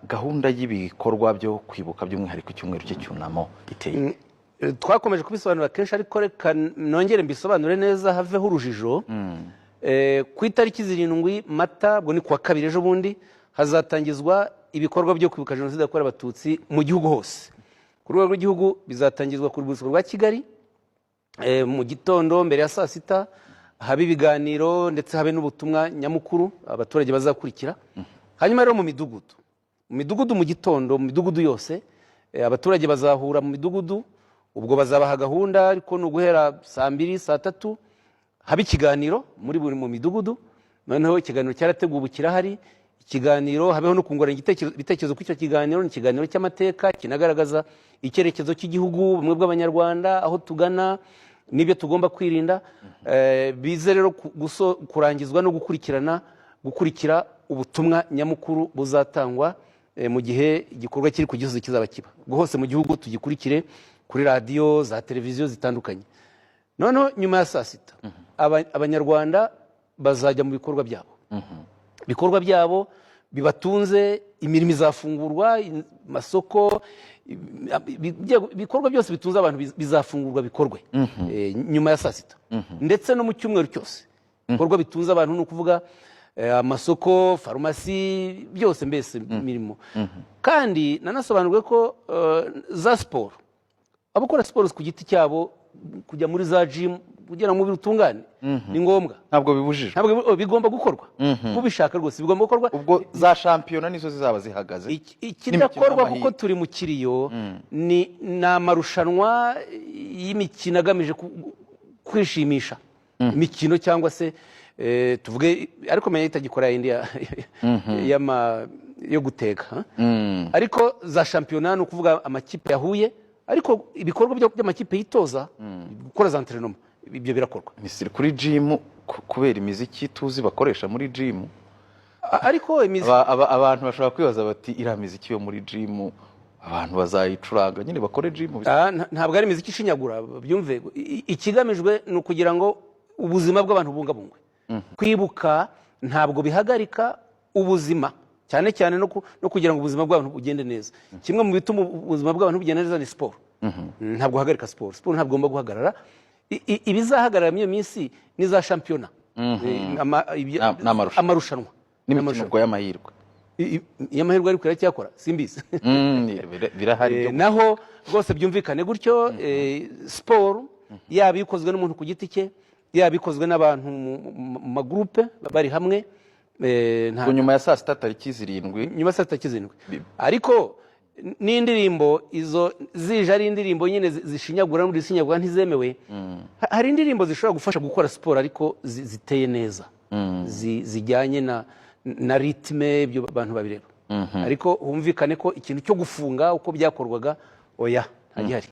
gahunda y'ibikorwa byo kwibuka by'umwihariko icyumweru cy'icyunamo iteye. Twakomeje kubisobanura kenshi ariko reka nongere mbisobanure neza haveho urujijo. Ku itariki 7 Mata bwo ni kuwa kabiri ejo bundi hazatangizwa ibikorwa byo kwibuka jenoside yakorewe abatutsi mu gihugu hose. Ku rwego rw'igihugu bizatangizwa ku rwibutso rwa Kigali mu gitondo mbere ya saa sita, habe ibiganiro ndetse habe n'ubutumwa nyamukuru abaturage bazakurikira. Hanyuma rero mu midugudu mu gitondo, mu midugudu yose abaturage bazahura mu midugudu, ubwo bazabaha gahunda ariko no guhera saa 2 saa 3 habe ikiganiro muri buri mu midugudu. Noneho ikiganiro cyarateguwe kirahari, ikiganiro habeho no kungurana ibitekerezo ku icyo kiganiro. Ni ikiganiro cy'amateka kinagaragaza icyerekezo cy'igihugu, ubumwe bw'abanyarwanda, aho tugana n'ibyo tugomba kwirinda. Bize rero kurangizwa no gukurikira ubutumwa nyamukuru buzatangwa mu gihe igikorwa kiri ku gisozi kizaba kiba. Hose mu gihugu tugikurikire kuri radio za televiziyo zitandukanye. Noneho nyuma ya saa sita abanyarwanda bazajya mu bikorwa byabo. Bikorwa byabo bibatunze, imirimo izafungurwa, masoko, bikorwa byose bitunze abantu bizafungurwa bikorwe nyuma ya saa sita. Ndetse no mu cyumweru cyose bikorwa bitunze abantu ni ukuvuga amasoko, farumasi, byose mbese mirimo. Kandi nanasobanuye ko za siporo, abakora siporo ku giti cyabo kujya muri za gym kugira ngo umubiri utungane ni ngombwa, ntabwo bibujijwe, ntabwo bigomba gukorwa. Kubishaka rwose bigomba gukorwa. Ubwo za shampiyona nizo zizaba zihagaze. Ikidakorwa kuko turi mu kiriyo ni amarushanwa y'imikino agamije kwishimisha, imikino cyangwa se tuvuge, ariko menya itagikora yindi yo guteka. Ariko za shampiyona ni ukuvuga amakipe yahuye, ariko ibikorwa by'amakipe yitoza gukora za entraînement ibyo birakorwa. Misiri kuri gym kubera imiziki tuzi bakoresha muri gym. Ariko abantu bashobora kwibaza bati iriya miziki yo muri gym abantu bazayicuranga nyine bakore gym. Ntabwo ari imiziki ishinyagura, byumve. Ikigamijwe ni ukugira ngo ubuzima bw'abantu bungabungwe. Kwibuka ntabwo bihagarika ubuzima, cyane cyane no kugira ngo ubuzima bw'abantu bugende neza. Kimwe mu bituma ubuzima bw'abantu bugenda neza ni siporo. Ntabwo hagarika siporo ntabwo igomba guhagarara. Ibizahagarara mu minsi ni za shampiyona, amarushanwa n'imikino y'amahirwe. Y'amahirwe ariko iracyakora simbizi. Birahari naho rwose byumvikane gutyo. Siporo yaba ikozwe n'umuntu ku giti cye, yaba ikozwe n'abantu mu magroupe bari hamwe. Nyuma ya saa sita tariki 7, nyuma ya saa sita 7. Ariko n'indirimbo izo zije ari indirimbo nyine zishinyagura n'udisinyagura ntizemewe. Hari indirimbo zishobora gufasha gukora siporo ariko ziteye neza, zijyanye na ritme ibyo abantu babireba. Ariko humvikane ko ikintu cyo gufunga uko byakorwaga oya ntagihari.